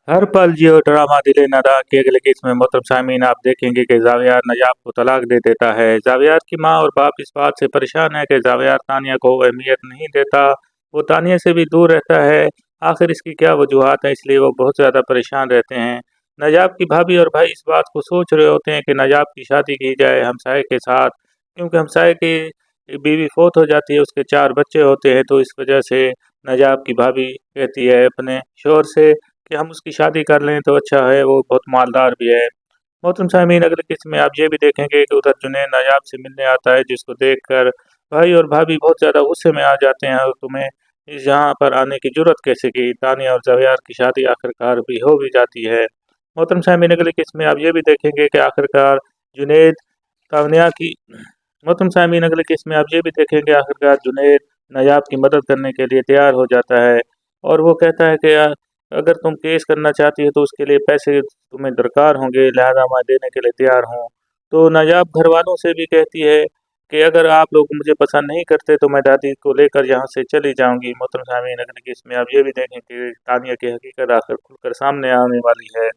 हर पल जियो ड्रामा दिले नादा की अगले किस्म में मोहतरम सामीन आप देखेंगे कि जावियार नजाब को तलाक दे देता है। जावियार की माँ और बाप इस बात से परेशान है कि जावियार तानिया को अहमियत नहीं देता, वो तानिया से भी दूर रहता है। आखिर इसकी क्या वजूहत है, इसलिए वो बहुत ज़्यादा परेशान रहते हैं। नजाब की भाभी और भाई इस बात को सोच रहे होते हैं कि नजाब की शादी की जाए हमसाये के साथ, क्योंकि हमसाये की बीवी फोत हो जाती है, उसके 4 बच्चे होते हैं। तो इस वजह से नजाब की भाभी कहती है अपने शोहर से कि हम उसकी शादी कर लें तो अच्छा है, वो बहुत मालदार भी है। मोहतरम सामीन अगले किस्म में आप ये भी देखेंगे कि उधर जुनैद नायाब से मिलने आता है, जिसको देखकर भाई और भाभी बहुत ज़्यादा गुस्से में आ जाते हैं और तुम्हें इस यहाँ पर आने की जुर्रत कैसे की। तानिया और जवियार की शादी आखिरकार भी हो भी जाती है। मोहतरम सामीन अगले किस्म में आप ये भी देखेंगे कि आखिरकार जुनैद तानिया की मोहतरम सामीन अगले किस्म में आप ये भी देखेंगे आखिरकार जुनैद नायाब की मदद करने के लिए तैयार हो जाता है और वो कहता है कि अगर तुम केस करना चाहती हो तो उसके लिए पैसे तुम्हें दरकार होंगे, लिहाजा मैं देने के लिए तैयार हूँ। तो नायाब घर वालों से भी कहती है कि अगर आप लोग मुझे पसंद नहीं करते तो मैं दादी को लेकर यहाँ से चली जाऊँगी। मोहतरम सामीन अगले केस में आप ये भी देखें कि तानिया की हकीकत आखिर खुलकर सामने आने वाली है,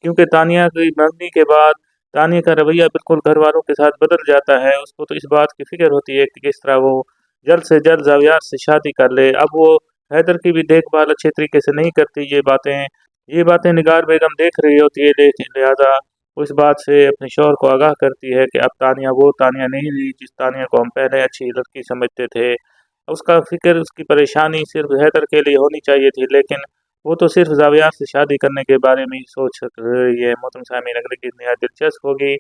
क्योंकि तानिया की मंगनी के बाद तानिया का रवैया बिल्कुल घर वालों के साथ बदल जाता है। उसको तो इस बात की फ़िक्र होती है कि किस तरह वो जल्द से जल्द जावियार से शादी कर ले। अब वो हैदर की भी देखभाल अच्छे तरीके से नहीं करती। ये बातें निगार बेगम देख रही होती है, लेकिन लिहाजा वो इस बात से अपने शौहर को आगाह करती है कि अब तानिया वो तानिया नहीं रही जिस तानिया को हम पहले अच्छी लड़की समझते थे। उसका फ़िक्र, उसकी परेशानी सिर्फ हैदर के लिए होनी चाहिए थी, लेकिन वो तो सिर्फ जावियार से शादी करने के बारे में ही सोच रही है। मोहतरम सामीन अगली की नहायत दिलचस्प होगी।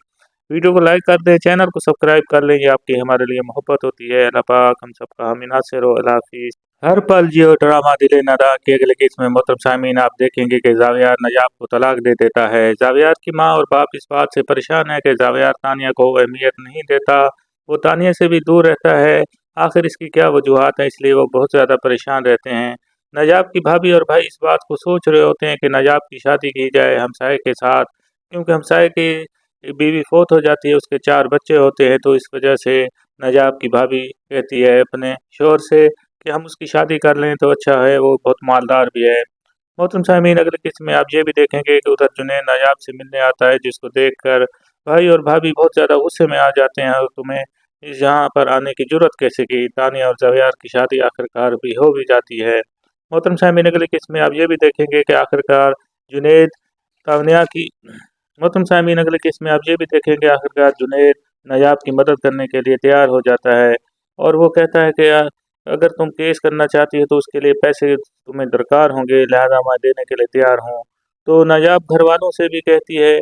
वीडियो को लाइक कर दें, चैनल को सब्सक्राइब कर लें, ये आपकी हमारे लिए मोहब्बत होती है। अल्लाह पाक हम सबका हामी नासिर हो। अल्लाह हाफिज़। हर पल जियो ड्रामा दिले नादा की अगले किस्म में मोहतरम सामीन आप देखेंगे कि जावियार नजाब को तलाक दे देता है। जावियार की माँ और बाप इस बात से परेशान है कि जावियार तानिया को अहमियत नहीं देता, वो तानिया से भी दूर रहता है। आखिर इसकी क्या वजूहत है, इसलिए वो बहुत ज़्यादा परेशान रहते हैं। नजाब की भाभी और भाई इस बात को सोच रहे होते हैं कि नजाब की शादी की जाए हमसाये के साथ, क्योंकि हमसाये की बीवी फोत हो जाती है, उसके 4 बच्चे होते हैं। तो इस वजह से नजाब की भाभी कहती है अपने शोहर से कि हम उसकी शादी कर लें तो अच्छा है, वो बहुत मालदार भी है। मोहतरम सामीन अगले किस्म में आप ये भी देखेंगे कि उधर जुनैद नायाब से मिलने आता है, जिसको देखकर भाई और भाभी बहुत ज़्यादा गुस्से में आ जाते हैं और तुम्हें इस यहाँ पर आने की जुर्रत कैसे की। तानिया और जवियार की शादी आखिरकार भी हो भी जाती है। मोहतरम सामीन अगले किस्म में आप ये भी देखेंगे कि आखिरकार जुनैद तानिया की मोहतरम सामीन अगले किस्म में आप ये भी देखेंगे आखिरकार जुनैद नायाब की मदद करने के लिए तैयार हो जाता है और वो कहता है कि अगर तुम केस करना चाहती हो तो उसके लिए पैसे तुम्हें दरकार होंगे, लिहाजा मैं देने के लिए तैयार हूँ। तो नायाब घर वालों से भी कहती है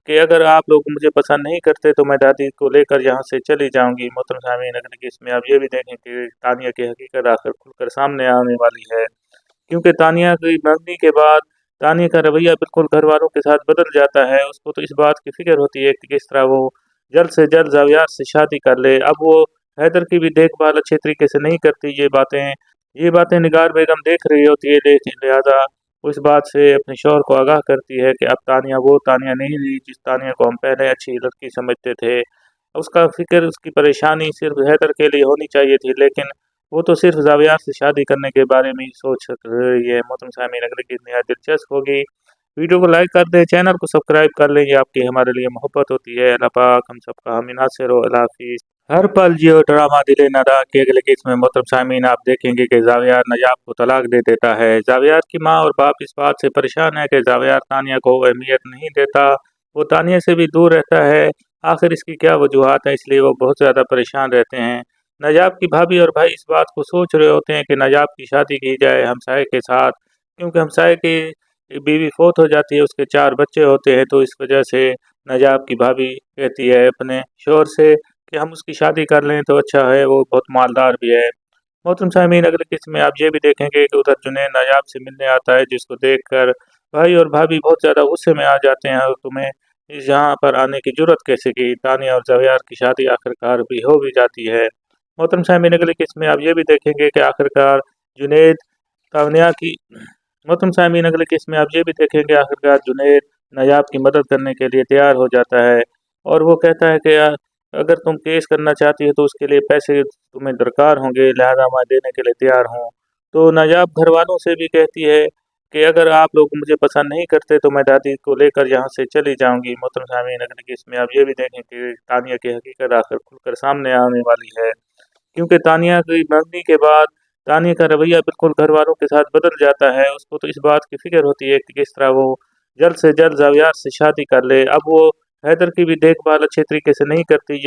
कि अगर आप लोग मुझे पसंद नहीं करते तो मैं दादी को लेकर यहाँ से चली जाऊँगी। मोहतरम सामीन अगले केस में आप ये भी देखें कि तानिया की हकीकत आखिर खुलकर सामने आने वाली है, क्योंकि तानिया की मंगनी के बाद तानिया का रवैया बिल्कुल घर वालों के साथ बदल जाता है। उसको तो इस बात की फ़िक्र होती है कि किस तरह वो जल्द से जल्द जावियार से शादी कर ले। अब वो हैदर की भी देखभाल अच्छे तरीके से नहीं करती। ये बातें निगार बेगम देख रही होती है, लेकिन लिहाजा वो इस बात से अपने शौहर को आगाह करती है कि अब तानिया वो तानिया नहीं रही जिस तानिया को हम पहले अच्छी लड़की समझते थे। उसका फ़िक्र, उसकी परेशानी सिर्फ हैदर के लिए होनी चाहिए थी, लेकिन वो तो सिर्फ जावियार से शादी करने के बारे में ही सोच रही है। मोहतरम सामीन अगले की नहायत दिलचस्प होगी। वीडियो को लाइक कर दें, चैनल को सब्सक्राइब कर लें, ये आपकी हमारे लिए मोहब्बत होती है। अल्लाह पाक हम सबका हामी नासिर हो। अल्लाह हाफिज़। हर पल जियो ड्रामा दिले नादा की अगले किस्म में मोहतरम सामीन आप देखेंगे कि जावियार नजाब को तलाक दे देता है। जावियार की माँ और बाप इस बात से परेशान है कि जावियार तानिया को अहमियत नहीं देता, वो तानिया से भी दूर रहता है। आखिर इसकी क्या वजूहत है, इसलिए वो बहुत ज़्यादा परेशान रहते हैं। नजाब की भाभी और भाई इस बात को सोच रहे होते हैं कि नजाब की शादी की जाए हमसाये के साथ, क्योंकि हमसाये की बीवी फोत हो जाती है, उसके 4 बच्चे होते हैं। तो इस वजह से नजाब की भाभी कहती है अपने शोहर से कि हम उसकी शादी कर लें तो अच्छा है, वो बहुत मालदार भी है। मोहतरम सामीन अगले किस्म में आप ये भी देखेंगे कि उधर जुनैद नायाब से मिलने आता है, जिसको देखकर भाई और भाभी बहुत ज़्यादा गुस्से में आ जाते हैं और तुम्हें इस यहाँ पर आने की जुर्रत कैसे की। तानिया और जवियार की शादी आखिरकार भी हो भी जाती है। मोहतरम सामीन अगले किस्म में आप ये भी देखेंगे कि आखिरकार जुनैद तानिया की मोहतरम सामीन अगले किस्म में आप ये भी देखेंगे आखिरकार जुनैद नायाब की मदद करने के लिए तैयार हो जाता है और वो कहता है कि अगर तुम केस करना चाहती हो तो उसके लिए पैसे तुम्हें दरकार होंगे, लिहाजा मैं देने के लिए तैयार हूँ। तो नायाब घर वालों से भी कहती है कि अगर आप लोग मुझे पसंद नहीं करते तो मैं दादी को लेकर यहाँ से चली जाऊँगी। मोहतरम सामीन, अगले केस में आप ये भी देखें कि तानिया की हकीकत आखिर खुलकर सामने आने वाली है, क्योंकि तानिया की मंगनी के बाद तानिया का रवैया बिल्कुल घर वालों के साथ बदल जाता है। उसको तो इस बात की फ़िक्र होती है कि किस तरह वो जल्द से जल्द ज़ावियार से शादी कर ले। अब वो हैदर की भी देखभाल अच्छे तरीके से नहीं करती।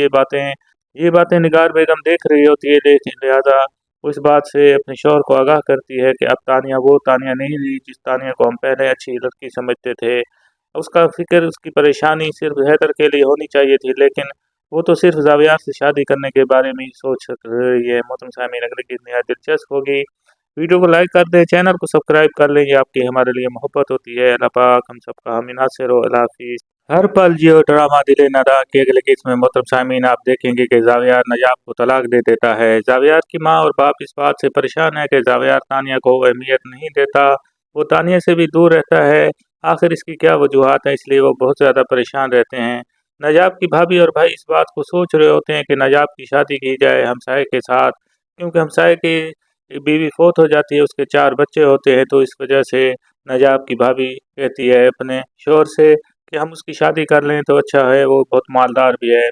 ये बातें निगार बेगम देख रही होती है, लेकिन लिहाजा वो इस बात से अपने शौहर को आगाह करती है कि अब तानिया वो तानिया नहीं रही जिस तानिया को हम पहले अच्छी लड़की समझते थे। उसका फ़िक्र, उसकी परेशानी सिर्फ हैदर के लिए होनी चाहिए थी, लेकिन वो तो सिर्फ ज़ावियार से शादी करने के बारे में ही सोच रही है। मोहतरम सामीन, अगली की नहायत दिलचस्प होगी। वीडियो को लाइक कर दें, चैनल को सब्सक्राइब कर लें, ये आपकी हमारे लिए मोहब्बत होती है। अल्लाह पाक हम सबका हामी नासिर हो। अल्लाह हाफिज़। हर पल जियो ड्रामा दिले नदा के अगले केस में मोहतरम सामीन आप देखेंगे कि ज़ावियार नजाब को तलाक दे देता है। ज़ावियार की माँ और बाप इस बात से परेशान है कि ज़ावियार तानिया को अहमियत नहीं देता, वो तानिया से भी दूर रहता है। आखिर इसकी क्या वजूहात है, इसलिए वो बहुत ज़्यादा परेशान रहते हैं। नजाब की भाभी और भाई इस बात को सोच रहे होते हैं कि नजाब की शादी की जाए हमसाये के साथ, क्योंकि हमसाये की बीवी फोत हो जाती है, उसके 4 बच्चे होते हैं। तो इस वजह से नजाब की भाभी कहती है अपने शोहर से कि हम उसकी शादी कर लें तो अच्छा है, वो बहुत मालदार भी है।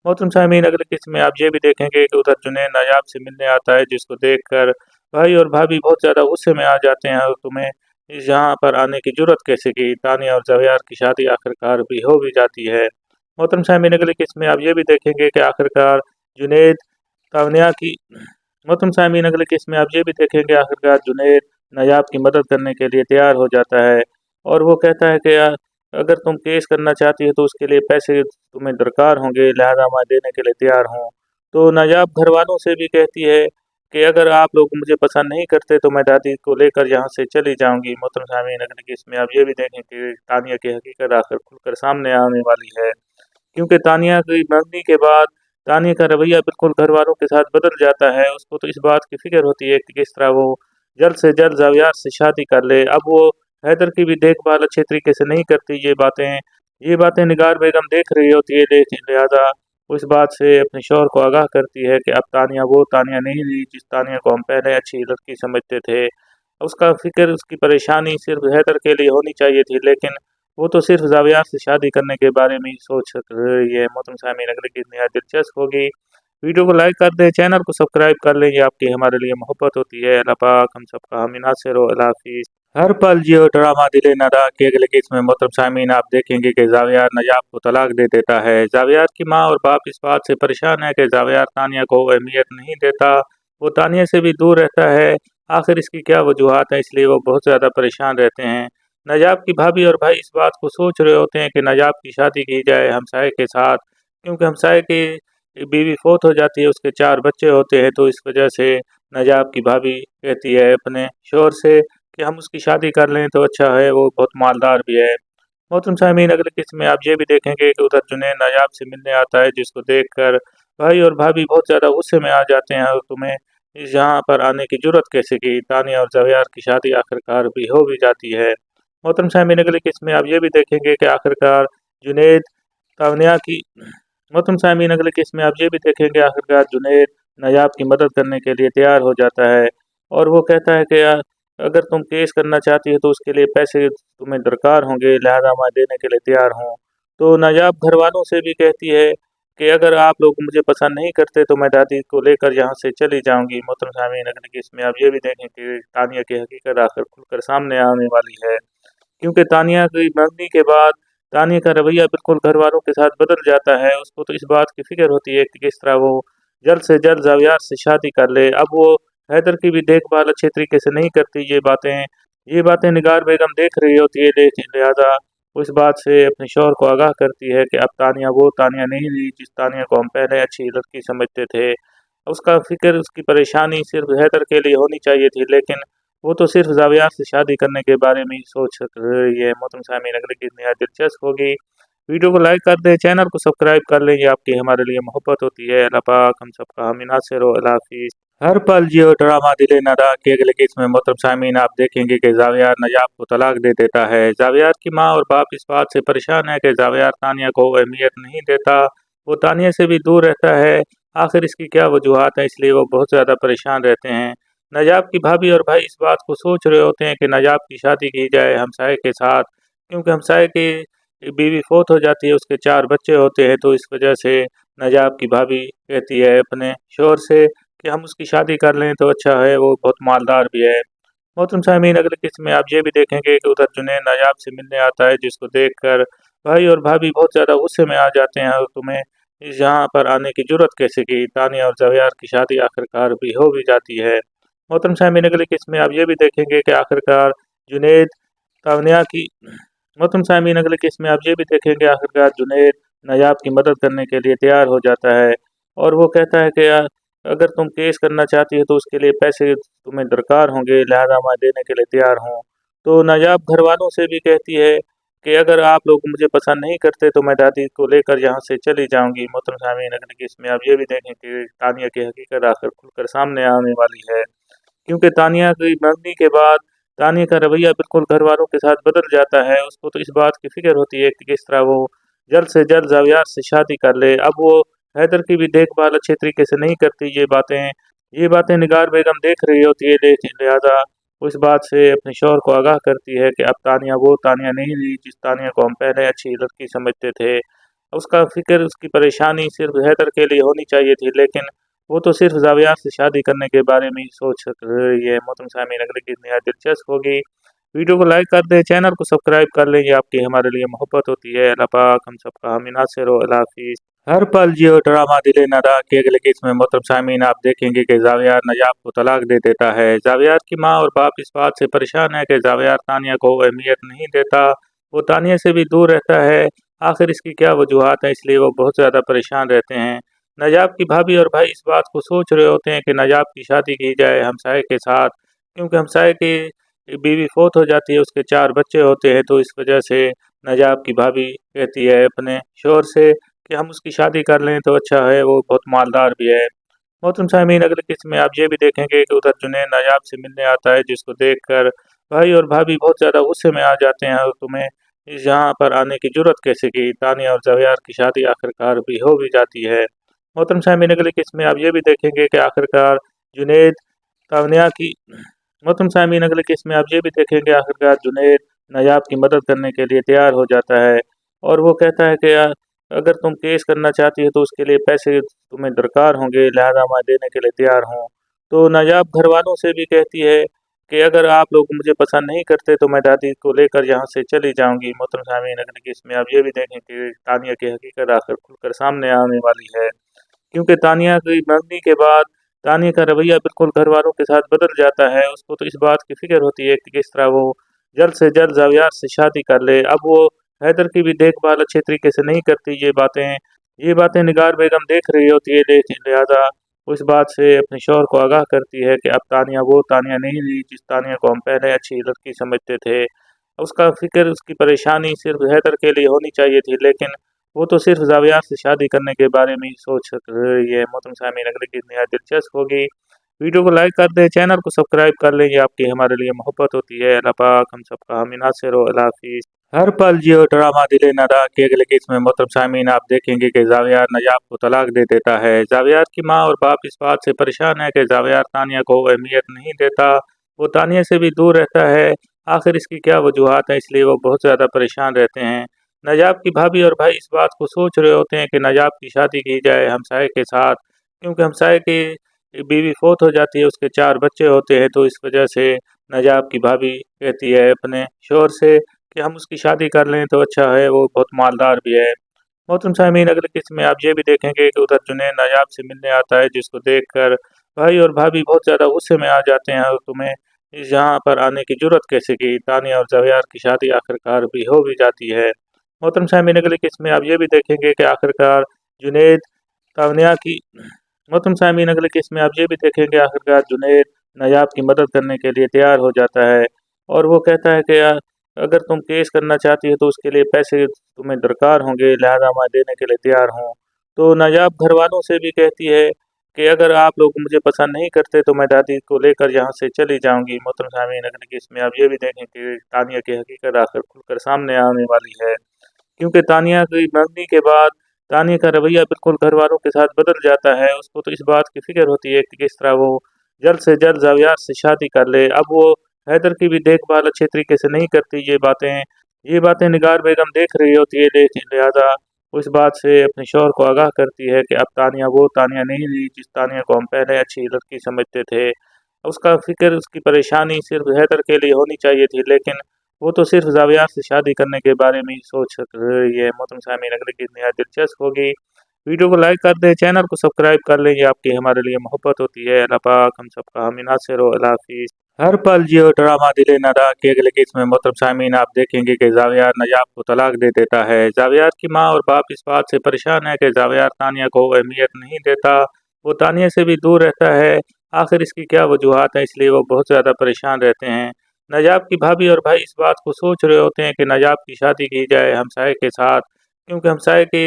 मोहतरम सामीन, अगले किस्म में आप ये भी देखेंगे कि उधर जुनैद नायाब से मिलने आता है, जिसको देखकर भाई और भाभी बहुत ज़्यादा गुस्से में आ जाते हैं और तुम्हें यहाँ पर आने की जुर्रत कैसे की। तानिया और ज़ावियार की शादी आखिरकार भी हो भी जाती है। मोहतरम सामीन, अगले किस्म में आप ये भी देखेंगे कि आखिरकार जुनैद तानिया की मोहतरम सामीन, अगले किस्म में आप ये भी देखेंगे आखिरकार जुनैद नायाब की मदद करने के लिए तैयार हो जाता है और वो कहता है कि अगर तुम केस करना चाहती हो तो उसके लिए पैसे तुम्हें दरकार होंगे, लिहाजा मैं देने के लिए तैयार हूँ। तो नायाब घर वालों से भी कहती है कि अगर आप लोग मुझे पसंद नहीं करते तो मैं दादी को लेकर यहाँ से चली जाऊँगी। मोहतरम सामीन, अगले केस में आप ये भी देखें कि तानिया की हकीकत आखिर खुलकर सामने आने वाली है, क्योंकि तानिया की मंगनी के बाद तानिया का रवैया बिल्कुल घर वालों के साथ बदल जाता है। उसको तो इस बात की फ़िक्र होती है कि किस तरह वो जल्द से जल्द ज़ावियार से शादी कर ले। अब वो हैदर की भी देखभाल अच्छे तरीके से नहीं करती। ये बातें निगार बेगम देख रही होती है, लेकिन लिहाजा वो इस बात से अपने शौहर को आगाह करती है कि अब तानिया वो तानिया नहीं रही जिस तानिया को हम पहले अच्छी लड़की समझते थे। उसका फ़िक्र, उसकी परेशानी सिर्फ हैदर के लिए होनी चाहिए थी, लेकिन वो तो सिर्फ ज़ावियार से शादी करने के बारे में ही सोच रही है। मोहतरम सामीन, अगली की नहायत दिलचस्प होगी। वीडियो को लाइक कर दें, चैनल को सब्सक्राइब कर लें, ये आपकी हमारे लिए मोहब्बत होती है। अल्लाह पाक हम सबका हामी नासिर हो। अल्लाह हाफिज़। हर पल जियो ड्रामा दिले नदा के अगले केस में मोहतरम सामीन आप देखेंगे कि ज़ावियार नजाब को तलाक दे देता है। ज़ावियार की माँ और बाप इस बात से परेशान है कि ज़ावियार तानिया को अहमियत नहीं देता, वो तानिया से भी दूर रहता है। आखिर इसकी क्या वजूहात है, इसलिए वो बहुत ज़्यादा परेशान रहते हैं। नजाब की भाभी और भाई इस बात को सोच रहे होते हैं कि नजाब की शादी की जाए हमसाये के साथ, क्योंकि हमसाये की बीवी फोत हो जाती है, उसके 4 बच्चे होते हैं। तो इस वजह से नजाब की भाभी कहती है अपने शोहर से कि हम उसकी शादी कर लें तो अच्छा है, वो बहुत मालदार भी है। मोहतरम सामीन, अगले किस्म में आप ये भी देखेंगे कि उधर जुनैद नायाब से मिलने आता है, जिसको देखकर भाई और भाभी बहुत ज़्यादा गुस्से में आ जाते हैं और तुम्हें यहाँ पर आने की जुर्रत कैसे की। तानिया और ज़ावियार की शादी आखिरकार भी हो भी जाती है। मोहतरम सामीन, अगले किस्म में आप ये भी देखेंगे कि आखिरकार जुनैद तानिया की मोहतरम सामीन, अगले किस्म में आप ये भी देखेंगे आखिरकार जुनैद नायाब की मदद करने के लिए तैयार हो जाता है और वो कहता है कि अगर तुम केस करना चाहती हो तो उसके लिए पैसे तुम्हें दरकार होंगे, लिहाजा मैं देने के लिए तैयार हूँ। तो नायाब घर वालों से भी कहती है कि अगर आप लोग मुझे पसंद नहीं करते तो मैं दादी को लेकर यहाँ से चली जाऊँगी। मोहतरम सामीन, अगले केस में आप ये भी देखें कि तानिया की हकीकत आखिर खुलकर सामने आने वाली है, क्योंकि तानिया की मंगनी के बाद तानिया का रवैया बिल्कुल घर वालों के साथ बदल जाता है। उसको तो इस बात की फ़िक्र होती है कि किस तरह वो जल्द से जल्द ज़ावियार से शादी कर ले। अब वो हैदर की भी देखभाल अच्छे तरीके से नहीं करती। ये बातें निगार बेगम देख रही होती है, लेकिन लिहाजा वो इस बात से अपने शौहर को आगाह करती है कि अब तानिया वो तानिया नहीं रही जिस तानिया को हम पहले अच्छी लड़की समझते थे। उसका फ़िक्र, उसकी परेशानी सिर्फ हैदर के लिए होनी चाहिए थी, लेकिन वो तो सिर्फ ज़ावियार से शादी करने के बारे में ही सोच रही है। मोहतरम सामीन, अगले की नहायत दिलचस्प होगी। वीडियो को लाइक कर दें, चैनल को सब्सक्राइब कर लें, ये आपकी हमारे लिए मोहब्बत होती है। अल्लाह पाक हम सबका हामी नासिर हो। अल्लाह हाफिज़। हर पल जियो ड्रामा दिले नदा के अगले केस में मोहतरम सामीन आप देखेंगे कि ज़ावियार नजाब को तलाक दे देता है। ज़ावियार की माँ और बाप इस बात से परेशान है कि ज़ावियार तानिया को अहमियत नहीं देता, वो तानिया से भी दूर रहता है। आखिर इसकी क्या वजूहात है, इसलिए वो बहुत ज़्यादा परेशान रहते हैं। नजाब की भाभी और भाई इस बात को सोच रहे होते हैं कि नजाब की शादी की जाए हमसाये के साथ, क्योंकि हमसाये की बीवी फोत हो जाती है, उसके 4 बच्चे होते हैं। तो इस वजह से नजाब की भाभी कहती है अपने शोहर से कि हम उसकी शादी कर लें तो अच्छा है, वो बहुत मालदार भी है। मोहतरम सामीन, अगले किस्म में आप ये भी देखेंगे कि उधर जुनैद नायाब से मिलने आता है, जिसको देखकर भाई और भाभी बहुत ज़्यादा गुस्से में आ जाते हैं और तुम्हें इस यहाँ पर आने की जुर्रत कैसे की। तानिया और जवेयार की शादी आखिरकार भी हो भी जाती है। मोहतरम सामीन, अगले किस्म में आप ये भी देखेंगे कि आखिरकार जुनैद तानिया की मोहतरम सामीन, अगले किस्म में आप ये भी देखेंगे आखिरकार जुनैद नायाब की मदद करने के लिए तैयार हो जाता है और वो कहता है कि अगर तुम केस करना चाहती हो तो उसके लिए पैसे तुम्हें दरकार होंगे, लिहाजा मैं देने के लिए तैयार हूँ। तो नायाब घर वालों से भी कहती है कि अगर आप लोग मुझे पसंद नहीं करते तो मैं दादी को लेकर यहाँ से चली जाऊँगी। मोहतरम सामीन, अगले केस में आप ये भी देखें कि तानिया की हकीकत आखिर खुलकर सामने आने वाली है, क्योंकि तानिया की मंगनी के बाद तानिया का रवैया बिल्कुल घर वालों के साथ बदल जाता है। उसको तो इस बात की फ़िक्र होती है कि किस तरह वो जल्द से जल्द ज़ावियार से शादी कर ले। अब वो हैदर की भी देखभाल अच्छे तरीके से नहीं करती। ये बातें निगार बेगम देख रही होती है, लेकिन लिहाजा वो इस बात से अपने शौहर को आगाह करती है कि अब तानिया वो तानिया नहीं रही जिस तानिया को हम पहले अच्छी लड़की समझते थे। उसका फ़िक्र, उसकी परेशानी सिर्फ हैदर के लिए होनी चाहिए थी, लेकिन वो तो सिर्फ ज़ावियार से शादी करने के बारे में ही सोच रही है। मोहतरम सामीन, अगली की नहायत दिलचस्प होगी। वीडियो को लाइक कर दें, चैनल को सब्सक्राइब कर लें, ये आपकी हमारे लिए मोहब्बत होती है। अल्लाह पाक हम सबका हामी नासिर हो। अल्लाह हाफिज़। हर पल जियो ड्रामा दिले नदा के अगले केस में मोहतरम सामीन आप देखेंगे कि ज़ावियार नजाब को तलाक दे देता है। ज़ावियार की माँ और बाप इस बात से परेशान है कि ज़ावियार तानिया को अहमियत नहीं देता, वो तानिया से भी दूर रहता है। आखिर इसकी क्या वजूहत है, इसलिए वो बहुत ज़्यादा परेशान रहते हैं। नजाब की भाभी और भाई इस बात को सोच रहे होते हैं कि नजाब की शादी की जाए हमसाये के साथ, क्योंकि हमसाये की बीवी फोत हो जाती है, उसके 4 बच्चे होते हैं। तो इस वजह से नजाब की भाभी कहती है अपने शोहर से कि हम उसकी शादी कर लें तो अच्छा है, वो बहुत मालदार भी है। मोहतरम सामीन, अगले किस्म में आप ये भी देखेंगे कि उधर जुनैद नायाब से मिलने आता है, जिसको देखकर भाई और भाभी बहुत ज़्यादा गुस्से में आ जाते हैं और तुम्हें इस यहाँ पर आने की जुर्रत कैसे की। तानिया और ज़ावियार की शादी आखिरकार भी हो भी जाती है। मोहतरम सामीन, अगले किस्म में आप ये भी देखेंगे कि आखिरकार जुनैद तानिया की मोहतरम सामीन, अगले किस्म में आप ये भी देखेंगे आखिरकार जुनैद नायाब की मदद करने के लिए तैयार हो जाता है और वो कहता है कि अगर तुम केस करना चाहती हो तो उसके लिए पैसे तुम्हें दरकार होंगे, लिहाजा मैं देने के लिए तैयार हूँ। तो नायाब घर वालों से भी कहती है कि अगर आप लोग मुझे पसंद नहीं करते तो मैं दादी को लेकर यहाँ से चली जाऊँगी। मोहतरम सामीन, अगले केस में आप ये भी देखें कि तानिया की हकीकत आखिर खुलकर सामने आने वाली है, क्योंकि तानिया की मंगनी के बाद तानिया का रवैया बिल्कुल घर वालों के साथ बदल जाता है। उसको तो इस बात की फ़िक्र होती है कि किस तरह वो जल्द से जल्द ज़ावियार से शादी कर ले। अब वो हैदर की भी देखभाल अच्छे तरीके से नहीं करती। ये बातें निगार बेगम देख रही होती है, लेकिन लिहाजा वो इस बात से अपने शौहर को आगाह करती है कि अब तानिया वो तानिया नहीं रही जिस तानिया को हम पहले अच्छी लड़की समझते थे। उसका फ़िक्र, उसकी परेशानी सिर्फ हैदर के लिए होनी चाहिए थी, लेकिन वो तो सिर्फ ज़ावियार से शादी करने के बारे में ही सोच रही है। मोहतरम सामीन, अगले की नहायत दिलचस्प होगी। वीडियो को लाइक कर दें, चैनल को सब्सक्राइब कर लें, ये आपकी हमारे लिए मोहब्बत होती है। अल्लाह पाक हम सबका हामी नासिर हो। अल्लाह हाफिज़। हर पल जियो ड्रामा दिले नदा के अगले केस में मोहतरम सामीन आप देखेंगे कि ज़ावियार नजाब को तलाक दे देता है। ज़ावियार की माँ और बाप इस बात से परेशान है कि ज़ावियार तानिया को अहमियत नहीं देता, वो तानिया से भी दूर रहता है। आखिर इसकी क्या वजूहत है, इसलिए वो बहुत ज़्यादा परेशान रहते हैं। नजाब की भाभी और भाई इस बात को सोच रहे होते हैं कि नजाब की शादी की जाए हमसाये के साथ, क्योंकि हमसाये की बीवी फोत हो जाती है, उसके 4 बच्चे होते हैं। तो इस वजह से नजाब की भाभी कहती है अपने शोहर से कि हम उसकी शादी कर लें तो अच्छा है, वो बहुत मालदार भी है। मोहतरम सामीन, अगले किस्म में आप ये भी देखेंगे कि उधर जुनैद नायाब से मिलने आता है, जिसको देखकर भाई और भाभी बहुत ज़्यादा गुस्से में आ जाते हैं और तुम्हें इस यहाँ पर आने की जुर्रत कैसे की। तानिया और ज़ावियार की शादी आखिरकार भी हो भी जाती है। मोहतरम सामीन, अगले किस्म में आप ये भी देखेंगे कि आखिरकार जुनैद तानिया की मोहतरम सामीन, अगले केस में आप ये भी देखेंगे आखिरकार जुनैद नायाब की मदद करने के लिए तैयार हो जाता है और वो कहता है कि अगर तुम केस करना चाहती हो तो उसके लिए पैसे तुम्हें दरकार होंगे, लिहाजा मैं देने के लिए तैयार हूँ। तो नायाब घर वालों से भी कहती है कि अगर आप लोग मुझे पसंद नहीं करते तो मैं दादी को लेकर यहाँ से चली जाऊँगी। मोहतरम सामीन, अगले केस में आप ये भी देखें कि तानिया की हकीकत आखिर खुलकर सामने आने वाली है, क्योंकि तानिया की मंगनी के बाद तानिया का रवैया बिल्कुल घर वालों के साथ बदल जाता है। उसको तो इस बात की फ़िक्र होती है कि किस तरह वो जल्द से जल्द जावियार से शादी कर ले। अब वो हैदर की भी देखभाल अच्छे तरीके से नहीं करती। ये बातें निगार बेगम देख रही होती है, लेकिन लिहाजा वो इस बात से अपने शौहर को आगाह करती है कि अब तानिया वो तानिया नहीं रही जिस तानिया को हम पहले अच्छी लड़की समझते थे। उसका फिक्र, उसकी परेशानी सिर्फ हैदर के लिए होनी चाहिए थी, लेकिन वो तो सिर्फ जावियार से शादी करने के बारे में ही सोच रही है। मोहतरम सामीन, अगली की नहायत दिलचस्प होगी। वीडियो को लाइक कर दें, चैनल को सब्सक्राइब कर लें, ये आपकी हमारे लिए मोहब्बत होती है। अल्लाह पाक हम सबका हामी नासिर हो। अल्लाह हाफिज़। हर पल जियो ड्रामा दिले नदा की अगले किस्म में मोहतरम सामीन आप देखेंगे कि जावियार नजाब को तलाक दे देता है। जावियार की माँ और बाप इस बात से परेशान है कि जावियार तानिया को अहमियत नहीं देता, वो तानिया से भी दूर रहता है। आखिर इसकी क्या वजूहत है, इसलिए वो बहुत ज़्यादा परेशान रहते हैं। नजाब की भाभी और भाई इस बात को सोच रहे होते हैं कि नजाब की शादी की जाए हमसाये के साथ, क्योंकि हमसाये की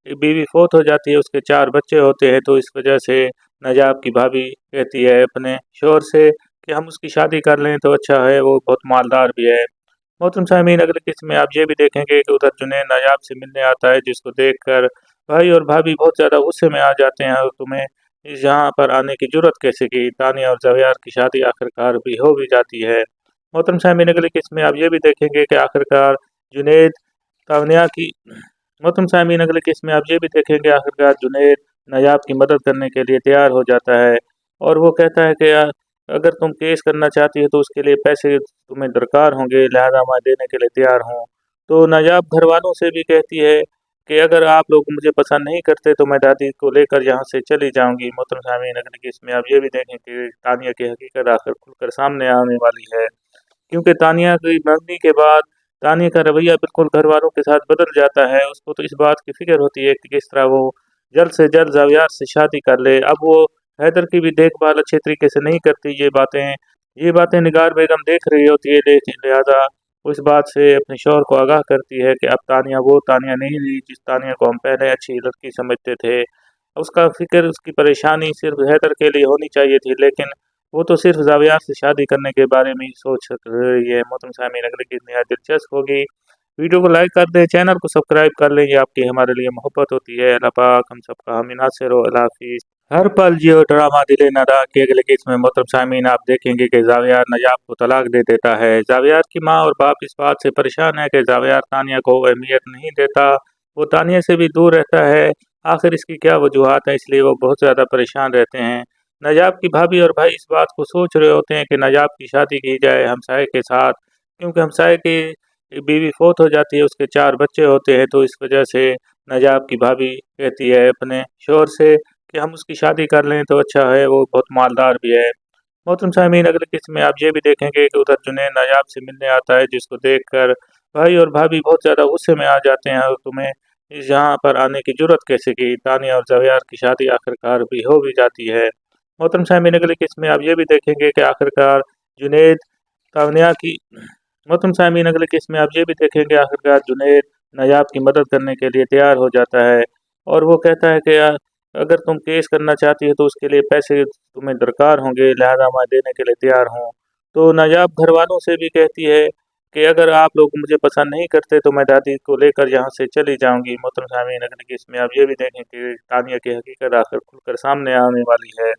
बीवी फोत हो जाती है, उसके 4 बच्चे होते हैं। तो इस वजह से नजाब की भाभी कहती है अपने शोहर से कि हम उसकी शादी कर लें तो अच्छा है, वो बहुत मालदार भी है। मोहतरम सामीन, अगले किस्म में आप ये भी देखेंगे कि उधर जुनैद नायाब से मिलने आता है, जिसको देखकर भाई और भाभी बहुत ज़्यादा गुस्से में आ जाते हैं और तुम्हें यहाँ पर आने की जुर्रत कैसे की। तानिया और जवियार की शादी आखिरकार भी हो भी जाती है। मोहतरम सामीन, अगले किस्म में आप ये भी देखेंगे कि आखिरकार जुनैद तानिया की मोहतरम सामीन, अगले किस्म में आप ये भी देखेंगे आखिरकार जुनैद नायाब की मदद करने के लिए तैयार हो जाता है और वो कहता है कि अगर तुम केस करना चाहती हो तो उसके लिए पैसे तुम्हें दरकार होंगे, लिहाजा मैं देने के लिए तैयार हूँ। तो नायाब घर वालों से भी कहती है कि अगर आप लोग मुझे पसंद नहीं करते तो मैं दादी को लेकर यहाँ से चली जाऊँगी। मोहतरम सामीन, अगले केस में आप ये भी देखें कि तानिया की हकीकत आखिर खुलकर सामने आने वाली है, क्योंकि तानिया की मंगनी के बाद तानिया का रवैया बिल्कुल घर वालों के साथ बदल जाता है। उसको तो इस बात की फिक्र होती है कि किस तरह वो जल्द से जल्द जावियार से शादी कर ले। अब वो हैदर की भी देखभाल अच्छे तरीके से नहीं करती। ये बातें निगार बेगम देख रही होती है, लेकिन लिहाजा वो इस बात से अपने शौहर को आगाह करती है कि अब तानिया वो तानिया नहीं रही जिस तानिया को हम पहले अच्छी लड़की समझते थे। उसका फिक्र, उसकी परेशानी सिर्फ हैदर के लिए होनी चाहिए थी, लेकिन वो तो सिर्फ जावियार से शादी करने के बारे में ही सोच रही है। मोहतरम सामीन, अगली की नहायत दिलचस्प होगी। वीडियो को लाइक कर दें, चैनल को सब्सक्राइब कर लें, ये आपकी हमारे लिए मोहब्बत होती है। अल्लाह पाक हम सबका हामी नासिर हो। अल्लाह हाफिज़। हर पल जियो ड्रामा दिले नदा की अगले किस्म में मोहतरम सामीन आप देखेंगे कि जावियार नजाब को तलाक दे देता है। जावियार की माँ और बाप इस बात से परेशान है कि जावियार तानिया को अहमियत नहीं देता, वो तानिया से भी दूर रहता है। आखिर इसकी क्या वजूहत है, इसलिए वो बहुत ज़्यादा परेशान रहते हैं। नजाब की भाभी और भाई इस बात को सोच रहे होते हैं कि नजाब की शादी की जाए हमसाये के साथ, क्योंकि हमसाये की बीवी फोत हो जाती है, उसके 4 बच्चे होते हैं। तो इस वजह से नजाब की भाभी कहती है अपने शोहर से कि हम उसकी शादी कर लें तो अच्छा है, वो बहुत मालदार भी है। मोहतरम सामीन, अगले किस्म में आप ये भी देखेंगे कि उधर जुनैद नायाब से मिलने आता है, जिसको देखकर भाई और भाभी बहुत ज़्यादा गुस्से में आ जाते हैं और तुम्हें यहाँ पर आने की जुर्रत कैसे की। तानिया और जवियार की शादी आखिरकार भी हो भी जाती है। मोहतरम सामीन, अगले किस्म में आप ये भी देखेंगे कि आखिरकार जुनैद तानिया की मोहतरम सामीन, अगले किस्म में आप ये भी देखेंगे आखिरकार जुनैद नायाब की मदद करने के लिए तैयार हो जाता है और वो कहता है कि अगर तुम केस करना चाहती हो तो उसके लिए पैसे तुम्हें दरकार होंगे, लिहाजा मैं देने के लिए तैयार हूँ। तो नायाब घर वालों से भी कहती है कि अगर आप लोग मुझे पसंद नहीं करते तो मैं दादी को लेकर यहाँ से चली जाऊँगी। मोहतरम सामीन, अगले केस में आप ये भी देखें कि तानिया की हकीकत आखिर खुलकर सामने आने वाली है,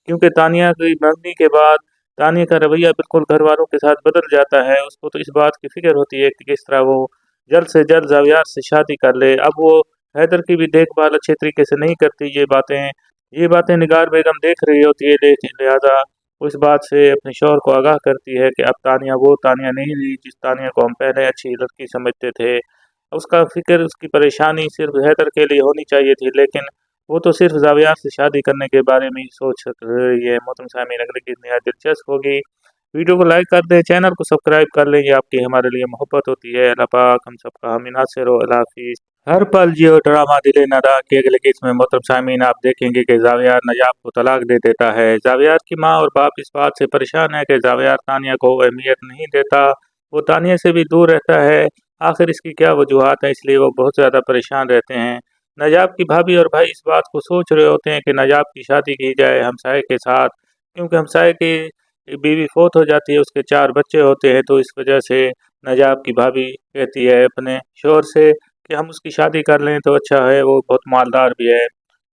क्योंकि तानिया की मंगनी के बाद तानिया का रवैया बिल्कुल घर वालों के साथ बदल जाता है। उसको तो इस बात की फिक्र होती है कि किस तरह वो जल्द से जल्द जावियार से शादी कर ले। अब वो हैदर की भी देखभाल अच्छे तरीके से नहीं करती। ये बातें निगार बेगम देख रही होती है, लेकिन लिहाजा वो इस बात से अपने शौहर को आगाह करती है कि अब तानिया वो तानिया नहीं रही जिस तानिया को हम पहले अच्छी लड़की समझते थे। उसका फिक्र, उसकी परेशानी सिर्फ हैदर के लिए होनी चाहिए थी, लेकिन वो तो सिर्फ जावियार से शादी करने के बारे में ही सोच रही है। मोहतरम सामीन, अगली की नहायत दिलचस्प होगी। वीडियो को लाइक कर दें, चैनल को सब्सक्राइब कर लें, ये आपकी हमारे लिए मोहब्बत होती है। अल्लाह पाक हम सबका हामी नासिर हो। अल्लाह हाफिज़। हर पल जियो ड्रामा दिले नदा की अगले किस्म में मोहतरम सामीन आप देखेंगे कि जावियार नजाब को तलाक दे देता है। जावियार की माँ और बाप इस बात से परेशान है कि जावियार तानिया को अहमियत नहीं देता, वो तानिया से भी दूर रहता है। आखिर इसकी क्या वजूहत है, इसलिए वो बहुत ज़्यादा परेशान रहते हैं। नजाब की भाभी और भाई इस बात को सोच रहे होते हैं कि नजाब की शादी की जाए हमसाये के साथ, क्योंकि हमसाये की बीवी फोत हो जाती है, उसके 4 बच्चे होते हैं। तो इस वजह से नजाब की भाभी कहती है अपने शोहर से कि हम उसकी शादी कर लें तो अच्छा है, वो बहुत मालदार भी है।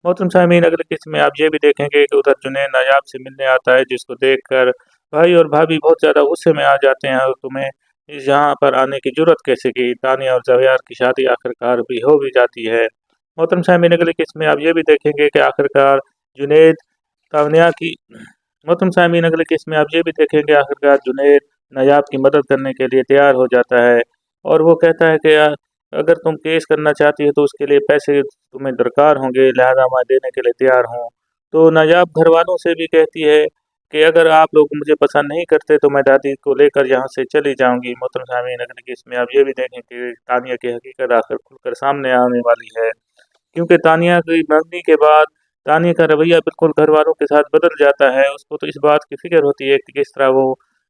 मोहतरम सामीन, अगले किस्म में आप ये भी देखेंगे कि उधर जुनैद नायाब से मिलने आता है, जिसको देखकर भाई और भाभी बहुत ज़्यादा गुस्से में आ जाते हैं और तुम्हें इस यहाँ पर आने की जुर्रत कैसे की। तानिया और ज़ावियार की शादी आखिरकार भी हो भी जाती है। मोहतरम सामीन, अगले किस्म में आप ये भी देखेंगे कि आखिरकार जुनैद तानिया की मोहतरम सामीन, अगले किस्म में आप ये भी देखेंगे आखिरकार जुनैद नायाब की मदद करने के लिए तैयार हो जाता है और वो कहता है कि अगर तुम केस करना चाहती हो तो उसके लिए पैसे तुम्हें दरकार होंगे, लिहाजा मैं देने के लिए तैयार हूँ। तो नायाब घर वालों से भी कहती है कि अगर आप लोग मुझे पसंद नहीं करते तो मैं दादी को लेकर यहाँ से चली जाऊँगी। मोहतरम सामीन, अगले केस में आप ये भी देखें कि तानिया की हकीकत आखिर खुलकर सामने आने वाली है, क्योंकि तानिया की मंगनी के बाद तानिया का रवैया बिल्कुल घर वालों के साथ बदल जाता है। उसको तो इस बात की फ़िक्र होती है कि किस तरह वो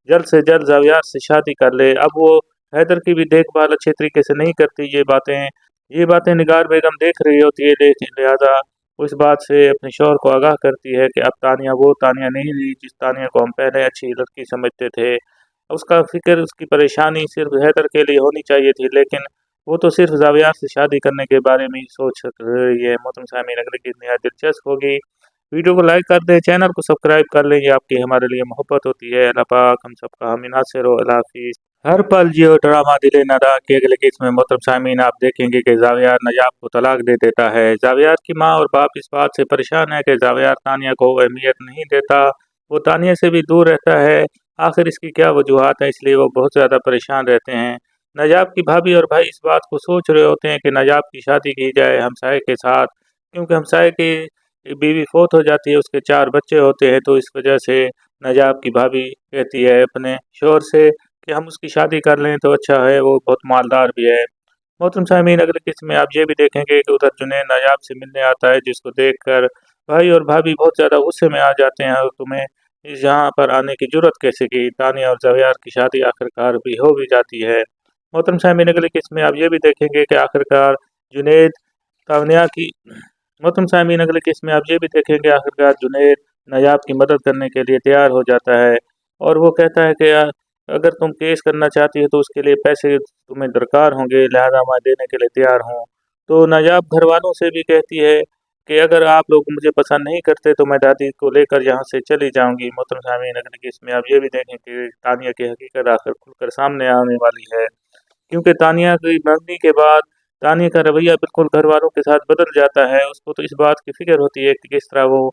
जल्द से जल्द ज़ावियार से शादी कर ले। अब वो हैदर की भी देखभाल अच्छे तरीके से नहीं करती। ये बातें निगार बेगम देख रही होती है, लेकिन लिहाजा वो इस बात से अपने शौहर को आगाह करती है कि अब तानिया वो तानिया नहीं रही जिस तानिया को हम पहले अच्छी लड़की समझते थे। उसका फ़िक्र, उसकी परेशानी सिर्फ हैदर के लिए होनी चाहिए थी, लेकिन वो तो सिर्फ ज़ावियार से शादी करने के बारे में ही सोच रही है। मोहतरम सामीन, अगली की नहायत दिलचस्प होगी। वीडियो को लाइक कर दें, चैनल को सब्सक्राइब कर लें, ये आपकी हमारे लिए मोहब्बत होती है। अल्लाह पाक हम सबका हामी नासिर हो। अल्लाह हाफिज़। हर पल जियो ड्रामा दिले नदा के अगले किस्म में मोहतरम सामीन आप देखेंगे कि ज़ावियार नजाब को तलाक दे देता है। ज़ावियार की माँ और बाप इस बात से परेशान है कि ज़ावियार तानिया को अहमियत नहीं देता, वो तानिया से भी दूर रहता है। आखिर इसकी क्या वजूहत है, इसलिए वो बहुत ज़्यादा परेशान रहते हैं। नजाब की भाभी और भाई इस बात को सोच रहे होते हैं कि नजाब की शादी की जाए हमसाये के साथ, क्योंकि हमसाये की बीवी फौत हो जाती है, उसके 4 बच्चे होते हैं। तो इस वजह से नजाब की भाभी कहती है अपने शौहर से कि हम उसकी शादी कर लें तो अच्छा है, वो बहुत मालदार भी है। मोहतरम सामीन, अगले किस्म में आप ये भी देखेंगे कि उधर जुनैद नायाब से मिलने आता है, जिसको देखकर भाई और भाभी बहुत ज़्यादा गुस्से में आ जाते हैं और तुम्हें इस यहाँ पर आने की जुर्रत कैसे की। तानिया और ज़ावियार की शादी आखिरकार भी हो भी जाती है। मोहतरम सामीन, अगले किस्म में आप ये भी देखेंगे कि आखिरकार जुनैद तानिया की मोहतरम सामीन, अगले किस्म में आप ये भी देखेंगे आखिरकार जुनैद नायाब की मदद करने के लिए तैयार हो जाता है और वो कहता है कि अगर तुम केस करना चाहती हो तो उसके लिए पैसे तुम्हें दरकार होंगे, लिहाजा मैं देने के लिए तैयार हूँ। तो नायाब घर वालों से भी कहती है कि अगर आप लोग मुझे पसंद नहीं करते तो मैं दादी को लेकर यहाँ से चली जाऊँगी। मोहतरम सामीन, अगले केस में आप ये भी देखें कि तानिया की हकीकत आखिर खुलकर सामने आने वाली है, क्योंकि तानिया की मंगनी के बाद तानिया का रवैया बिल्कुल घर वालों के साथ बदल जाता है। उसको तो इस बात की फ़िक्र होती है कि किस तरह वो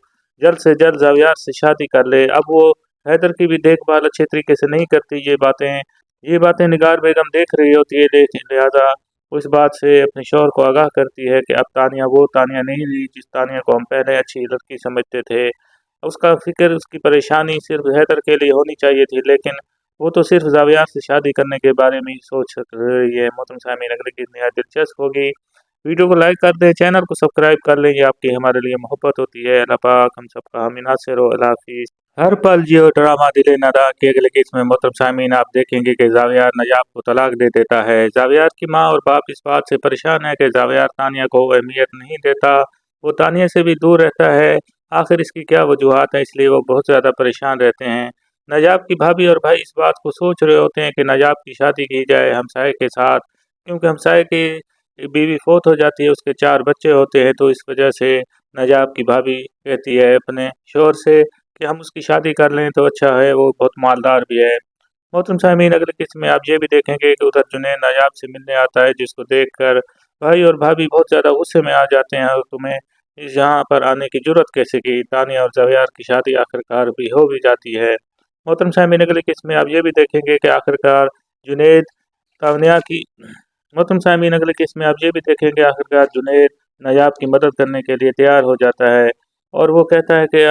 जल्द से जल्द ज़ावियार से शादी कर ले। अब वो हैदर की भी देखभाल अच्छे तरीके से नहीं करती। ये बातें निगार बेगम देख रही होती है, लेकिन लिहाजा वो इस बात से अपने शौहर को आगाह करती है कि अब तानिया वो तानिया नहीं रही जिस तानिया को हम पहले अच्छी लड़की समझते थे। उसका फ़िक्र, उसकी परेशानी सिर्फ हैदर के लिए होनी चाहिए थी, लेकिन वो तो सिर्फ ज़ावियार से शादी करने के बारे में ही सोच रही है। मोहतरम सामीन, अगले की नहायत दिलचस्प होगी। वीडियो को लाइक कर दें, चैनल को सब्सक्राइब कर लें, ये आपकी हमारे लिए मोहब्बत होती है। अल्लाह पाक हम सबका हामी नासिर हो। अल्लाह हाफिज़। हर पल जियो ड्रामा दिले नदा के अगले किस्म में मोहतरम सामीन आप देखेंगे कि ज़ावियार नजाब को तलाक दे देता है। ज़ावियार की माँ और बाप इस बात से परेशान है कि ज़ावियार तानिया को अहमियत नहीं देता, वो तानिया से भी दूर रहता है। आखिर इसकी क्या वजूहत है, इसलिए वो बहुत ज़्यादा परेशान रहते हैं। नजाब की भाभी और भाई इस बात को सोच रहे होते हैं कि नजाब की शादी की जाए हमसाये के साथ, क्योंकि हमसाये की बीवी फौत हो जाती है, उसके 4 बच्चे होते हैं। तो इस वजह से नजाब की भाभी कहती है अपने शौहर से कि हम उसकी शादी कर लें तो अच्छा है, वो बहुत मालदार भी है। मोहतरम सामीन, अगले किस्म में आप ये भी देखेंगे कि उधर जुनैद नायाब से मिलने आता है, जिसको देखकर भाई और भाभी बहुत ज़्यादा गुस्से में आ जाते हैं और तुम्हें इस यहाँ पर आने की जुर्रत कैसे की। तानिया और ज़ावियार की शादी आखिरकार भी हो भी जाती है। मोहतरम सामीन, अगले किस्म में आप ये भी देखेंगे कि आखिरकार जुनैद तानिया की मोहतरम सामीन, अगले किस्म में आप ये भी देखेंगे आखिरकार जुनैद नायाब की मदद करने के लिए तैयार हो जाता है और वो कहता है कि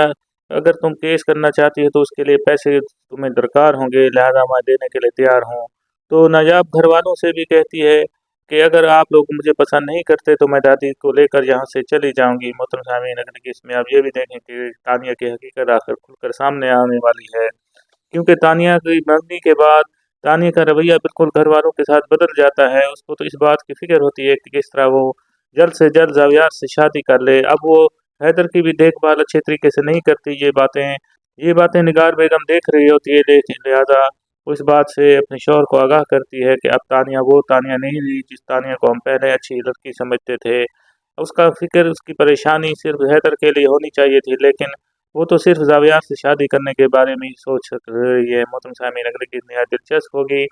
अगर तुम केस करना चाहती हो तो उसके लिए पैसे तुम्हें दरकार होंगे, लिहाजा मैं देने के लिए तैयार हूँ। तो नायाब घर वालों से भी कहती है कि अगर आप लोग मुझे पसंद नहीं करते तो मैं दादी को लेकर यहाँ से चली जाऊँगी। मोहतरम सामीन, अगले केस में आप ये भी देखें कि तानिया की हकीकत आखिर खुलकर सामने आने वाली है, क्योंकि तानिया की मंगनी के बाद तानिया का रवैया बिल्कुल घर वालों के साथ बदल जाता है। उसको तो इस बात की फ़िक्र होती है कि किस तरह वो जल्द से जल्द ज़ावियार से शादी कर ले। अब वो हैदर की भी देखभाल अच्छे तरीके से नहीं करती। ये बातें निगार बेगम देख रही होती है, लेकिन लिहाजा वो इस बात से अपने शौहर को आगाह करती है कि अब तानिया वो तानिया नहीं रही जिस तानिया को हम पहले अच्छी लड़की समझते थे। उसका फ़िक्र, उसकी परेशानी सिर्फ़ हैदर के लिए होनी चाहिए थी, लेकिन वो तो सिर्फ़ ज़ावियार से शादी करने के बारे में ही सोच रही है। मोहतरम सामीन, अगली चीज़ निहायत दिलचस्प होगी।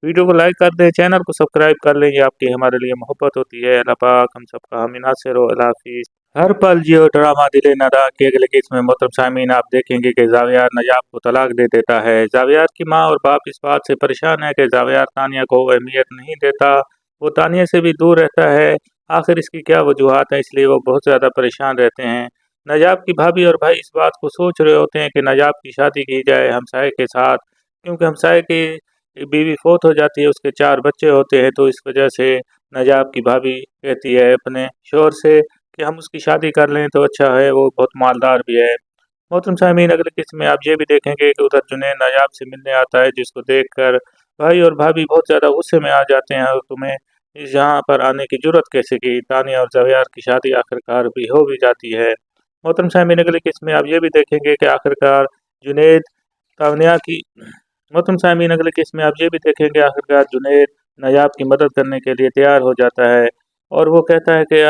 वीडियो को लाइक कर दें, चैनल को सब्सक्राइब कर लें, ये आपकी हमारे लिए मोहब्बत होती है। अल्लाह पाक हम सबका हामी नासिर हो। अल्लाह हाफ़िज़। हर पल जियो ड्रामा दिले नादा की अगले किस्म में मोहतरम सामीन आप देखेंगे कि ज़ावियार नजाब को तलाक दे देता है। ज़ावियार की माँ और बाप इस बात से परेशान है कि ज़ावियार तानिया को अहमियत नहीं देता, वो तानिया से भी दूर रहता है। आखिर इसकी क्या वजूहात है, इसलिए वो बहुत ज़्यादा परेशान रहते हैं। नजाब की भाभी और भाई इस बात को सोच रहे होते हैं कि नजाब की शादी की जाए हमसाये के साथ, क्योंकि हमसाये की बीवी फोत हो जाती है, उसके 4 बच्चे होते हैं। तो इस वजह से नजाब की भाभी कहती है अपने शोहर से कि हम उसकी शादी कर लें तो अच्छा है, वो बहुत मालदार भी है। मोहतरम सामीन, अगले किस्म में आप ये भी देखेंगे कि उधर जुनैद नायाब से मिलने आता है, जिसको देखकर भाई और भाभी बहुत ज़्यादा गुस्से में आ जाते हैं और तुम्हें यहाँ पर आने की जुर्रत कैसे की। तानिया और ज़ावियार की शादी आखिरकार भी हो भी जाती है। मोहतरम सामीन, अगले किस्म में आप ये भी देखेंगे कि आखिरकार जुनैद तानिया की मोहतरम सामीन, अगले किस्म में आप ये भी देखेंगे आखिरकार जुनैद नायाब की मदद करने के लिए तैयार हो जाता है और वो कहता है कि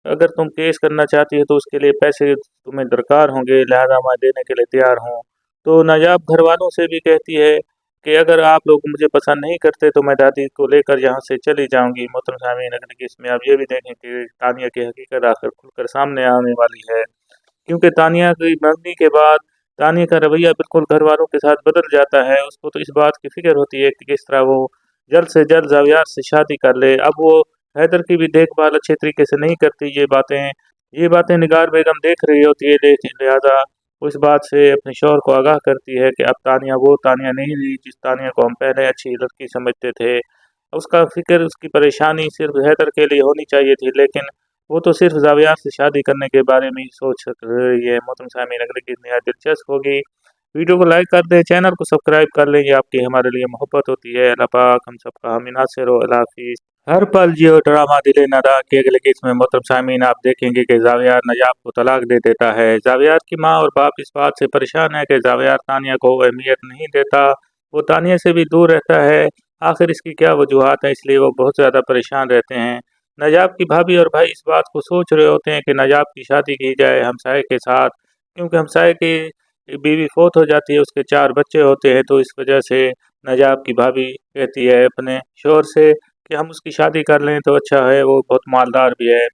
अगर तुम केस करना चाहती हो तो उसके लिए पैसे तुम्हें दरकार होंगे, लिहाजा मैं देने के लिए तैयार हूँ। तो नायाब घर वालों से भी कहती है कि अगर आप लोग मुझे पसंद नहीं करते तो मैं दादी को लेकर यहाँ से चली जाऊँगी। मोहतरम सामीन, अगले किस्म में आप ये भी देखें कि तानिया की हकीकत आखिर खुलकर सामने आने वाली है, क्योंकि तानिया की मंगनी के बाद तानिया का रवैया बिल्कुल घर वालों के साथ बदल जाता है। उसको तो इस बात की फ़िक्र होती है कि किस तरह वो जल्द से जल्द ज़ावियार से शादी कर ले। अब वो हैदर की भी देखभाल अच्छे तरीके से नहीं करती। ये बातें निगार बेगम देख रही होती है, लेकिन लिहाजा वो इस बात से अपने शौहर को आगाह करती है कि अब तानिया वो तानिया नहीं रही जिस तानिया को हम पहले अच्छी लड़की समझते थे। उसका फ़िक्र, उसकी परेशानी सिर्फ़ हैदर के लिए होनी चाहिए थी, लेकिन वो तो सिर्फ़ ज़ावियार से शादी करने के बारे में ही सोच रही है। मोहतरम सामीन, अगली चीज़ निहायत दिलचस्प होगी। वीडियो को लाइक कर दें, चैनल को सब्सक्राइब कर लें, ये आपकी हमारे लिए मोहब्बत होती है। अल्लाह पाक हम सबका हामी नासिर हो। अल्लाह हाफ़िज़। हर पल जियो ड्रामा दिले नादा की अगले किस्म में मोहतरम सामीन आप देखेंगे कि ज़ावियार नजाब को तलाक दे देता है। ज़ावियार की माँ और बाप इस बात से परेशान है कि ज़ावियार तानिया को अहमियत नहीं देता, वो तानिया से भी दूर रहता है। आखिर इसकी क्या वजूहात है, इसलिए वो बहुत ज़्यादा परेशान रहते हैं। नजाब की भाभी और भाई इस बात को सोच रहे होते हैं कि नजाब की शादी की जाए हमसाये के साथ, क्योंकि हमसाये की बीवी फोत हो जाती है, उसके 4 बच्चे होते हैं। तो इस वजह से नजाब की भाभी कहती है अपने शोहर से कि हम उसकी शादी कर लें तो अच्छा है, वो बहुत मालदार भी है।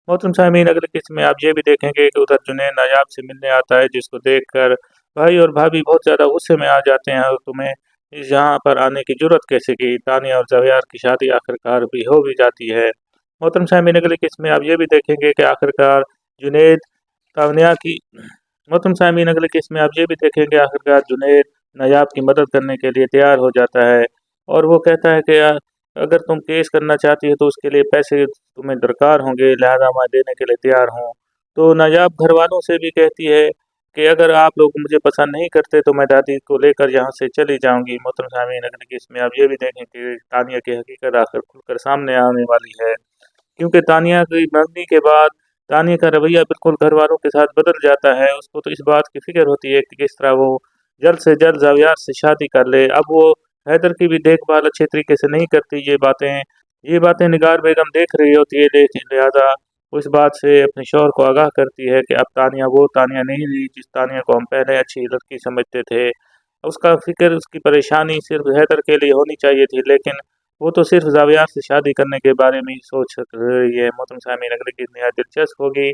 मोहतरम सामीन, अगले किस्म में आप ये भी देखेंगे कि उधर जुनैद नायाब से मिलने आता है, जिसको देखकर भाई और भाभी बहुत ज़्यादा गुस्से में आ जाते हैं और तुम्हें यहाँ पर आने की जुर्रत कैसे की। तानिया और ज़ावियार की शादी आखिरकार भी हो भी जाती है। मोहतरम सामीन, अगले किस्म में आप ये भी देखेंगे कि आखिरकार जुनैद तानिया की मोहतरम सामीन, अगले किस्म में आप ये भी देखेंगे आखिरकार जुनैद नायाब की मदद करने के लिए तैयार हो जाता है और वो कहता है कि अगर तुम केस करना चाहती हो तो उसके लिए पैसे तुम्हें दरकार होंगे, लिहाजा मैं देने के लिए तैयार हूँ। तो नायाब घर वालों से भी कहती है कि अगर आप लोग मुझे पसंद नहीं करते तो मैं दादी को लेकर यहाँ से चली जाऊँगी। मोहतरम सामीन, अगले किस्म में आप ये भी देखें कि तानिया की हकीकत आखिर खुलकर सामने आने वाली है, क्योंकि तानिया की मंगनी के बाद तानिया का रवैया बिल्कुल घर वालों के साथ बदल जाता है। उसको तो इस बात की फ़िक्र होती है कि किस तरह वो जल्द से जल्द ज़ावियार से शादी कर ले। अब वो हैदर की भी देखभाल अच्छे तरीके से नहीं करती। ये बातें निगार बेगम देख रही होती है, लेकिन लिहाजा वो इस बात से अपने शौहर को आगाह करती है कि अब तानिया वो तानिया नहीं रही जिस तानिया को हम पहले अच्छी लड़की समझते थे। उसका फ़िक्र, उसकी परेशानी सिर्फ़ हैदर के लिए होनी चाहिए थी, लेकिन वो तो सिर्फ़ ज़ावियार से शादी करने के बारे में ही सोच रही है। मोहतरम सामीन, अगली चीज़ निहायत दिलचस्प होगी।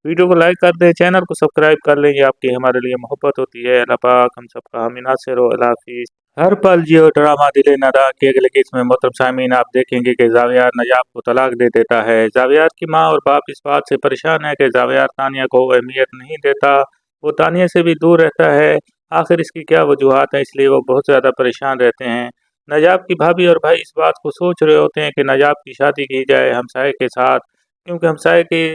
वीडियो को लाइक कर दें, चैनल को सब्सक्राइब कर लें, ये आपकी हमारे लिए मोहब्बत होती है। अल्लाह पाक हम सबका हामी नासिर हो। अल्लाह हाफ़िज़। हर पल जियो ड्रामा दिले नादा की अगले किस्म में मोहतरम सामीन आप देखेंगे कि ज़ावियार नजाब को तलाक दे देता है। ज़ावियार की माँ और बाप इस बात से परेशान है कि ज़ावियार तानिया को अहमियत नहीं देता, वो तानिया से भी दूर रहता है। आखिर इसकी क्या वजूहात है, इसलिए वो बहुत ज़्यादा परेशान रहते हैं। नजाब की भाभी और भाई इस बात को सोच रहे होते हैं कि नजाब की शादी की जाए हमसाये के साथ, क्योंकि हमसाये की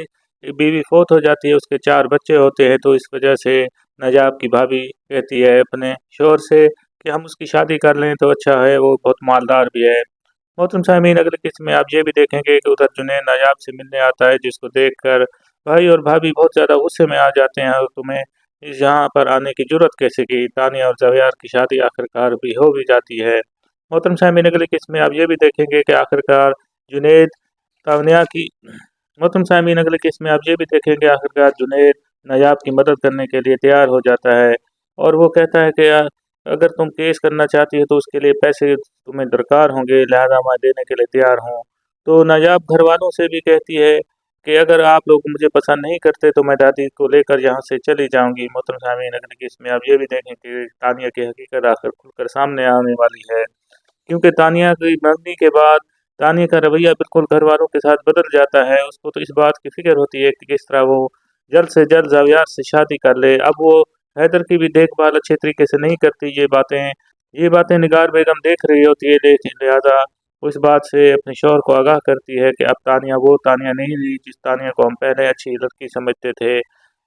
बीवी फोत हो जाती है, उसके 4 बच्चे होते हैं। तो इस वजह से नजाब की भाभी कहती है अपने शोहर से कि हम उसकी शादी कर लें तो अच्छा है, वो बहुत मालदार भी है। मोहतरम सामीन, अगले किस्म में आप ये भी देखेंगे कि उधर जुनैद नायाब से मिलने आता है, जिसको देखकर भाई और भाभी बहुत ज़्यादा गुस्से में आ जाते हैं और तुम्हें यहाँ पर आने की जुर्रत कैसे की। तानिया और ज़ावियार की शादी आखिरकार भी हो भी जाती है। मोहतरम सामीन, अगले किस्म में आप ये भी देखेंगे कि आखिरकार जुनैद तानिया की मोहतरम सामीन, अगले केस में आप ये भी देखेंगे आखिरकार जुनैद नायाब की मदद करने के लिए तैयार हो जाता है और वो कहता है कि अगर तुम केस करना चाहती हो तो उसके लिए पैसे तुम्हें दरकार होंगे, लिहाजा मैं देने के लिए तैयार हूँ। तो नायाब घर वालों से भी कहती है कि अगर आप लोग मुझे पसंद नहीं करते तो मैं दादी को लेकर यहाँ से चली जाऊँगी। मोहतरम सामीन, अगले केस में आप ये भी देखें कि तानिया की हकीकत आखिर खुलकर सामने आने वाली है, क्योंकि तानिया की मंगनी के बाद तानिया का रवैया बिल्कुल घर वालों के साथ बदल जाता है। उसको तो इस बात की फ़िक्र होती है कि किस तरह वो जल्द से जल्द ज़ावियार से शादी कर ले। अब वो हैदर की भी देखभाल अच्छे तरीके से नहीं करती। ये बातें निगार बेगम देख रही होती है, लेकिन लिहाजा वो इस बात से अपने शौहर को आगाह करती है कि अब तानिया वो तानिया नहीं रही जिस तानिया को हम पहले अच्छी लड़की समझते थे।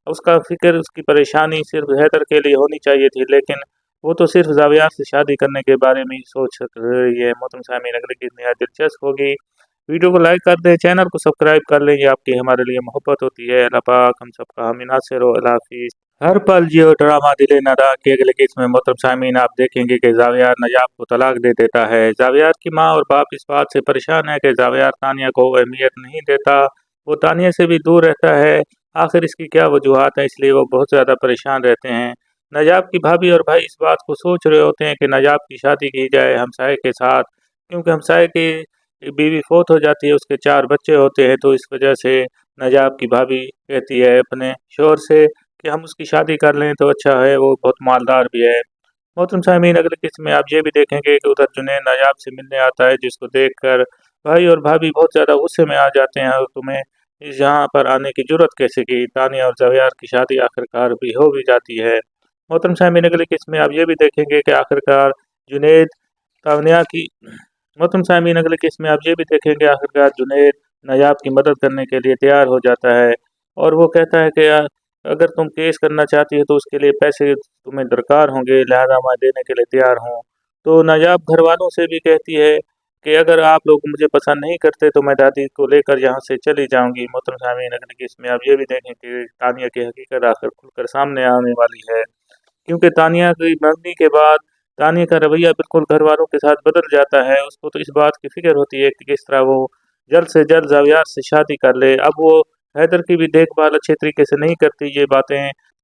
उसका फ़िक्र, उसकी परेशानी सिर्फ हैदर के लिए होनी चाहिए थी, लेकिन वो तो सिर्फ ज़ावियार से शादी करने के बारे में ही सोच रही है। मोहतरम सामीन, अगली किस्त नहायत दिलचस्प होगी। वीडियो को लाइक कर दें, चैनल को सब्सक्राइब कर लें, ये आपकी हमारे लिए मोहब्बत होती है। अल्लाह पाक हम सबका हामी नासिर हो। अल्लाह हाफिज़। हर पल जियो ड्रामा दिले नादा के अगले केस में मोहतरम सामीन आप देखेंगे कि ज़ावियार नजाब को तलाक दे देता है। ज़ावियार की माँ और बाप इस बात से परेशान है कि ज़ावियार तानिया को अहमियत नहीं देता, वो तानिया से भी दूर रहता है। आखिर इसकी क्या वजूहत है, इसलिए वो बहुत ज़्यादा परेशान रहते हैं। नजाब की भाभी और भाई इस बात को सोच रहे होते हैं कि नजाब की शादी की जाए हमसाये के साथ, क्योंकि हमसाये की बीवी फौत हो जाती है, उसके 4 बच्चे होते हैं। तो इस वजह से नजाब की भाभी कहती है अपने शौहर से कि हम उसकी शादी कर लें तो अच्छा है, वो बहुत मालदार भी है। मोहतरम सामीन, अगले किस्म में आप ये भी देखेंगे कि उधर जुनैद नायाब से मिलने आता है, जिसको देखकर भाई और भाभी बहुत ज़्यादा गुस्से में आ जाते हैं और तुम्हें इस यहाँ पर आने की जुर्रत कैसे की। तानिया और ज़ावियार की शादी आखिरकार भी हो भी जाती है। मोहतरम सामीन, अगले किस्म में आप ये भी देखेंगे कि आखिरकार जुनैद तानिया की मोहतरम सामीन, अगले किस्म में आप ये भी देखेंगे आखिरकार जुनैद नायाब की मदद करने के लिए तैयार हो जाता है और वो कहता है कि अगर तुम केस करना चाहती हो तो उसके लिए पैसे तुम्हें दरकार होंगे, लिहाजा मैं देने के लिए तैयार हूँ। तो नायाब घर वालों से भी कहती है कि अगर आप लोग मुझे पसंद नहीं करते तो मैं दादी को लेकर यहाँ से चली जाऊँगी। मोहतरम सामीन, अगले केस में आप ये भी देखें कि तानिया की हकीकत आखिर खुलकर सामने आने वाली है, क्योंकि तानिया की मंगनी के बाद तानिया का रवैया बिल्कुल घर वालों के साथ बदल जाता है। उसको तो इस बात की फ़िक्र होती है कि किस तरह वो जल्द से जल्द ज़ावियार से शादी कर ले। अब वो हैदर की भी देखभाल अच्छे तरीके से नहीं करती।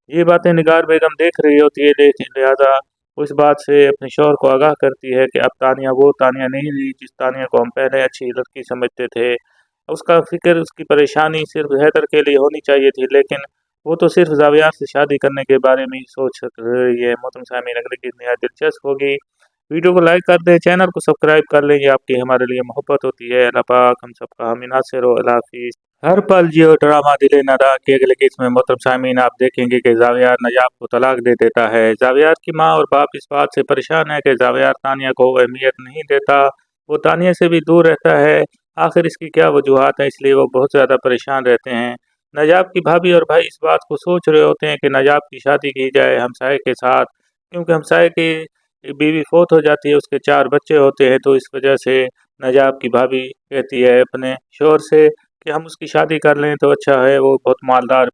ये बातें निगार बेगम देख रही होती है, लेकिन लिहाजा वो इस बात से अपने शौहर को आगाह करती है कि अब तानिया वो तानिया नहीं रही जिस तानिया को हम पहले अच्छी लड़की समझते थे। उसका फ़िक्र, उसकी परेशानी सिर्फ हैदर के लिए होनी चाहिए थी, लेकिन वो तो सिर्फ ज़ावियार से शादी करने के बारे में ही सोच रही है। मोहतरम सामीन, अगले की नहायत दिलचस्प होगी। वीडियो को लाइक कर दें, चैनल को सब्सक्राइब कर लें, ये आपकी हमारे लिए मोहब्बत होती है। अल्लाह पाक हम सबका हामी नासिर हो। अल्लाह हाफिज़। हर पल जियो ड्रामा दिले नादा के अगले केस में मोहतरम सामीन आप देखेंगे कि ज़ावियार नजाब को तलाक दे देता है। ज़ावियार की माँ और बाप इस बात से परेशान है कि ज़ावियार तानिया को अहमियत नहीं देता, वो तानिया से भी दूर रहता है। आखिर इसकी क्या वजूहत है, इसलिए वो बहुत ज़्यादा परेशान रहते हैं। नजाब की भाभी और भाई इस बात को सोच रहे होते हैं कि नजाब की शादी की जाए हमसाये के साथ, क्योंकि हमसाये की बीवी फौत हो जाती है, उसके 4 बच्चे होते हैं। तो इस वजह से नजाब की भाभी कहती है अपने शौहर से कि हम उसकी शादी कर लें तो अच्छा है, वो बहुत मालदार